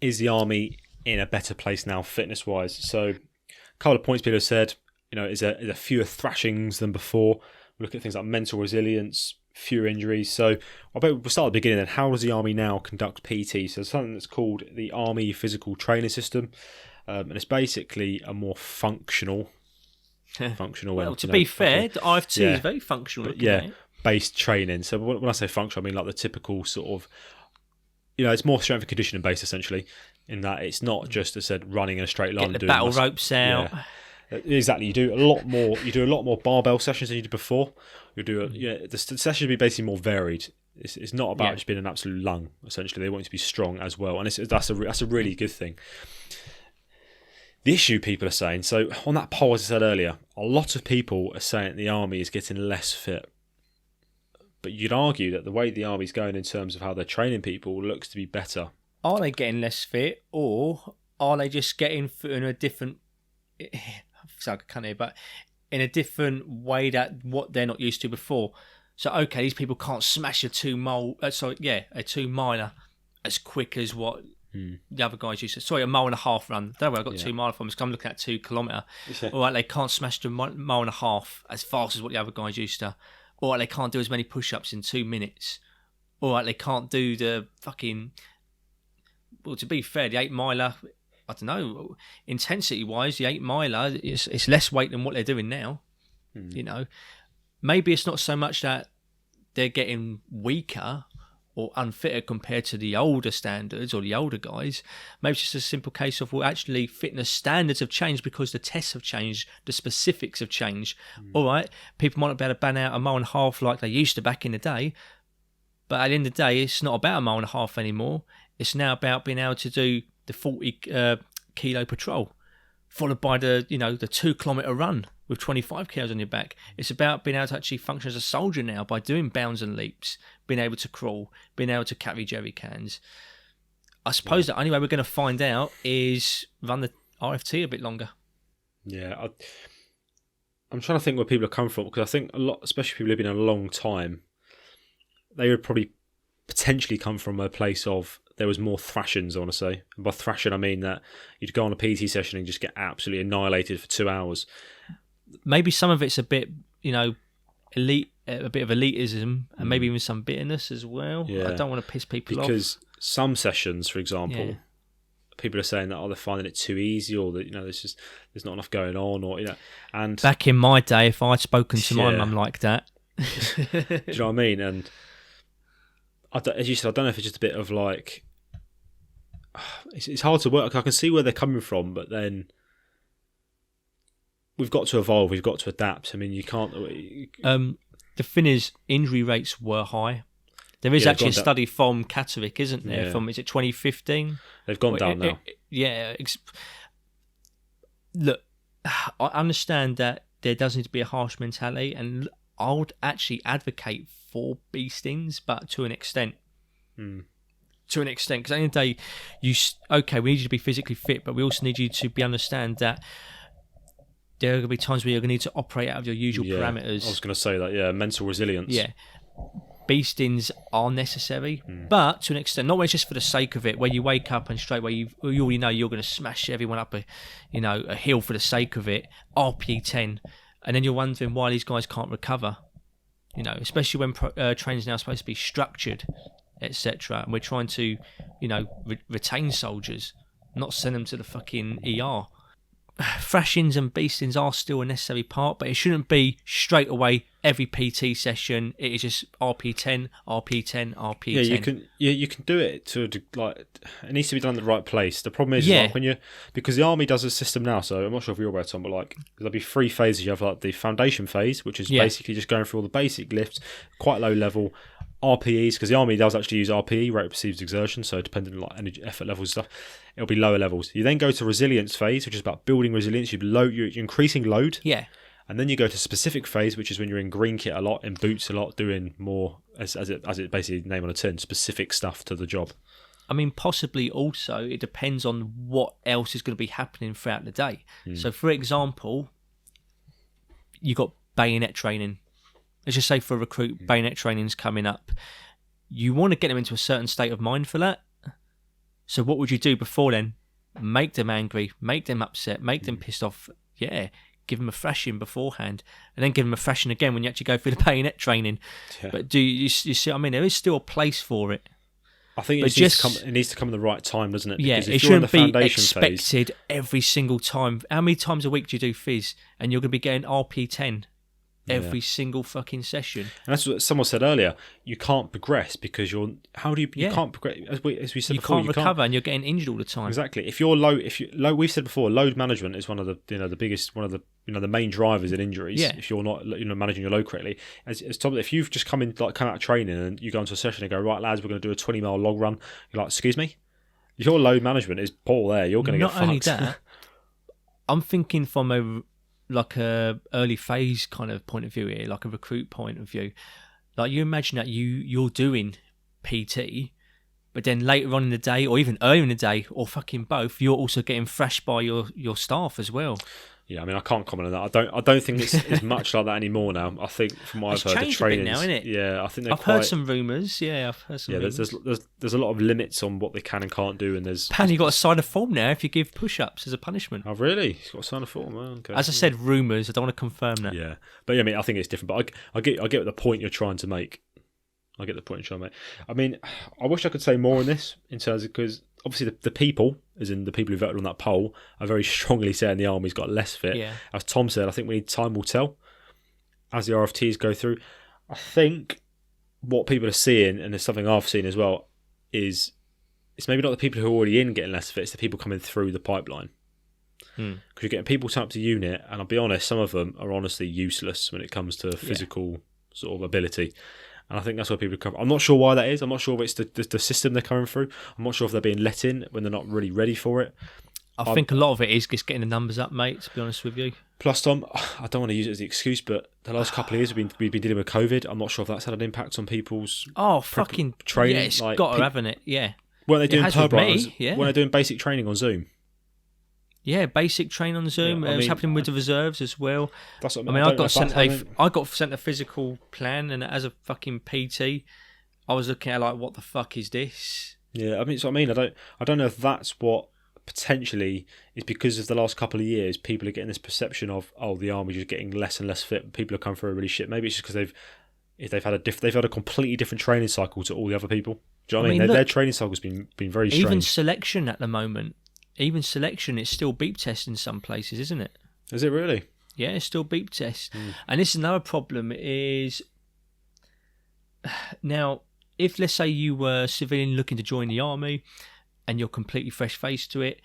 is the army in a better place now, fitness-wise? So, a couple of points people have said. Is there fewer thrashings than before? We look at things like mental resilience, fewer injuries. So, I bet we'll start at the beginning. Then, how does the army now conduct PT? So, something that's called the Army Physical Training System, and it's basically a more functional. Well, to be fair, the IFT is very functional. Based training. So when I say functional, I mean like the typical sort of, it's more strength and conditioning based essentially. In that it's not just, as I said, running in a straight line. Get the battle ropes out. Yeah. Exactly. You do a lot more barbell sessions than you did before. You do the sessions will be basically more varied. It's not about just being an absolute lung. Essentially, they want you to be strong as well, and that's a really good thing. The issue people are saying, so on that poll, as I said earlier, a lot of people are saying the army is getting less fit. But you'd argue that the way the army's going in terms of how they're training people looks to be better. Are they getting less fit, or are they just getting fit in a different... but in a different way that what they're not used to before? So, okay, these people can't smash a 2 miler as quick as what... The other guys used to. Sorry, a 1.5 mile run. Don't worry, I got 2 mile from. I'm looking at 2 kilometre. All right, they can't smash the 1.5 mile as fast as what the other guys used to. All right, they can't do as many push-ups in 2 minutes. All right, they can't do the fucking. Well, to be fair, the 8 miler. I don't know. Intensity-wise, the 8 miler it's less weight than what they're doing now. Maybe it's not so much that they're getting weaker or unfitter compared to the older standards or the older guys. Maybe it's just a simple case of, well, actually fitness standards have changed because the tests have changed, the specifics have changed. All right, people might not be able to ban out a 1.5 miles like they used to back in the day, but at the end of the day, it's not about a 1.5 miles anymore. It's now about being able to do the 40 kilo patrol, followed by the 2 kilometre run with 25 kilos on your back. It's about being able to actually function as a soldier now by doing bounds and leaps, being able to crawl, being able to carry jerry cans. I suppose the only way we're going to find out is run the RFT a bit longer. Yeah, I'm trying to think where people are coming from, because I think a lot, especially people who've been in a long time, they would probably potentially come from a place of there was more thrashings, I want to say. And by thrashing, I mean that you'd go on a PT session and just get absolutely annihilated for 2 hours. Maybe some of it's a bit, elite, a bit of elitism, and maybe even some bitterness as well. Yeah. I don't want to piss people off. Because some sessions, for example, people are saying that they're finding it too easy, or that there's not enough going on, or and back in my day, if I'd spoken to my mum like that, do you know what I mean? And as you said, I don't know if it's just a bit of like, it's hard to work. I can see where they're coming from, but then we've got to evolve. We've got to adapt. I mean, you can't. The thing is, injury rates were high. There is actually a study from Katowice, isn't there? Yeah. From, is it 2015? They've gone down now. Look, I understand that there does need to be a harsh mentality, and I would actually advocate for bee stings, but to an extent. To an extent, because at the end of the day, we need you to be physically fit, but we also need you to understand that there are going to be times where you're going to need to operate out of your usual parameters. I was going to say that, mental resilience. Yeah. Bee stings are necessary, but to an extent, not where it's just for the sake of it, where you wake up and straight away you already know you're going to smash everyone up a hill for the sake of it, RPE 10, and then you're wondering why these guys can't recover, especially when training's now supposed to be structured, etc. And we're trying to, retain soldiers, not send them to the fucking ER. Thrashings and beastings are still a necessary part, but it shouldn't be straight away every PT session. It is just RP 10, RP 10, RP 10. You can do it to it needs to be done in the right place. The problem is like because the army does a system now. So I'm not sure if you're aware, Tom, but there'll be 3 phases. You have like the foundation phase, which is basically just going through all the basic lifts, quite low level. RPEs, because the army does actually use RPE, rate of perceived exertion, so depending on energy, effort levels and stuff, it'll be lower levels. You then go to resilience phase, which is about building resilience. You're increasing load, and then you go to specific phase, which is when you're in green kit a lot, in boots a lot, doing more as it basically name on a tin, specific stuff to the job. I mean, possibly also it depends on what else is going to be happening throughout the day. So, for example, you got bayonet training. Let's just say for a recruit, bayonet training's coming up. You want to get them into a certain state of mind for that. So what would you do before then? Make them angry, make them upset, make them pissed off. Yeah, give them a thrashing beforehand, and then give them a thrashing again when you actually go through the bayonet training. Yeah. But do you see what I mean? There is still a place for it. I think it needs to come at the right time, doesn't it? Because it shouldn't be expected every single time. How many times a week do you do phys? And you're going to be getting RP10 every single fucking session. And that's what someone said earlier. You can't progress because you can't progress, as we said before. You can't recover, and you're getting injured all the time. Exactly. If you're low, we've said before, load management is one of the the main drivers in injuries. Yeah. If you're not managing your load correctly, as Tom, if you've just come out of training and you go into a session and go, right lads, we're going to do a 20-mile log run. You're like, excuse me, your load management is poor there. You're going to get fucked. Not only that, I'm thinking from a early phase kind of point of view here, like a recruit point of view. Like, you imagine that you're doing PT, but then later on in the day, or even earlier in the day, or fucking both, you're also getting thrashed by your staff as well. Yeah, I mean, I can't comment on that. I don't think it's much like that anymore now. I think from what I've heard, the training's now, isn't it? Yeah, I think I've heard some rumours. Yeah, I've heard some. Yeah, there's a lot of limits on what they can and can't do, and there's. Apparently, you got to sign a form now if you give push-ups as a punishment. Oh, really? You've got to sign a form. Oh, okay. As I said, rumours. I don't want to confirm that. Yeah, but yeah, I mean, I think it's different. But I get the point you're trying to make. I get the point you're trying to make. I mean, I wish I could say more on this in terms of, because obviously the people, as in the people who voted on that poll, are very strongly saying the army's got less fit. Yeah. As Tom said, I think we need time will tell as the RFTs go through. I think what people are seeing, and there's something I've seen as well, is it's maybe not the people who are already in getting less fit, it's the people coming through the pipeline. Because you're getting people turn up to unit, and I'll be honest, some of them are honestly useless when it comes to physical sort of ability. And I think that's where people come. I'm not sure why that is. I'm not sure if it's the system they're coming through. I'm not sure if they're being let in when they're not really ready for it. I think a lot of it is just getting the numbers up, mate, to be honest with you. Plus, Tom, I don't want to use it as the excuse, but the last couple of years we've been dealing with COVID. I'm not sure if that's had an impact on people's fucking training. Yeah, it's got to, haven't it? Yeah. Weren't they doing weren't they doing basic training on Zoom? Yeah, basic training on Zoom. It was happening with the reserves as well. That's what I mean. I got sent a physical plan, and as a fucking PT, I was looking at like, what the fuck is this? Yeah, I mean, so I mean, I don't know if that's what potentially is because of the last couple of years. People are getting this perception of, oh, the army's just getting less and less fit. People are coming through really shit. Maybe it's just because they've had a completely different training cycle to all the other people. Do you know what I mean? Their training cycle's been very strange. Even selection at the moment. Even selection, it's still beep test in some places, isn't it? Is it really? Yeah, it's still beep test. And this is another problem is, now, if let's say you were a civilian looking to join the army and you're completely fresh-faced to it,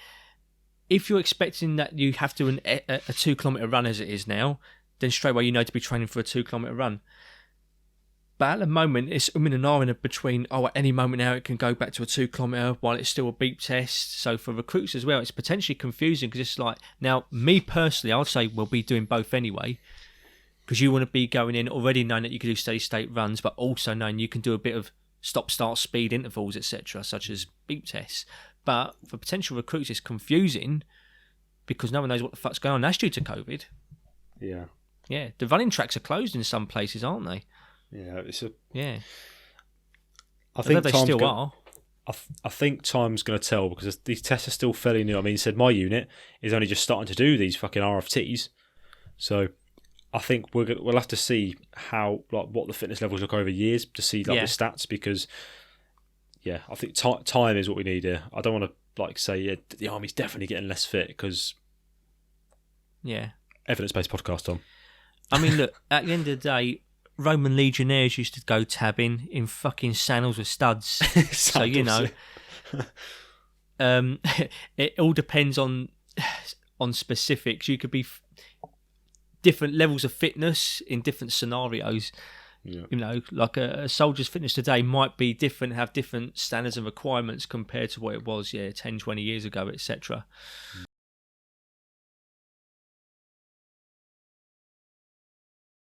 if you're expecting that you have to do a 2-kilometre run as it is now, then straight away you know to be training for a 2-kilometre run. But at the moment, it's in an hour in between, at any moment now it can go back to a 2-kilometre while it's still a beep test. So for recruits as well, it's potentially confusing because it's like, now, me personally, I would say we'll be doing both anyway, because you want to be going in already knowing that you can do steady-state runs, but also knowing you can do a bit of stop-start speed intervals, etc., such as beep tests. But for potential recruits, it's confusing because no one knows what the fuck's going on. That's due to COVID. Yeah. Yeah, the running tracks are closed in some places, aren't they? Yeah, I think they still are. I think time's going to tell because these tests are still fairly new. I mean, he said my unit is only just starting to do these fucking RFTs, so I think we'll have to see how what the fitness levels look over years to see the stats because I think time is what we need here. I don't want to say the army's definitely getting less fit because evidence-based podcast, Tom. I mean, look, at the end of the day, Roman legionnaires used to go tabbing in fucking sandals with studs. So, you know, it all depends on specifics. You could be different levels of fitness in different scenarios. Yeah. You know, like a soldier's fitness today might be different, have different standards and requirements compared to what it was, 10, 20 years ago, etc.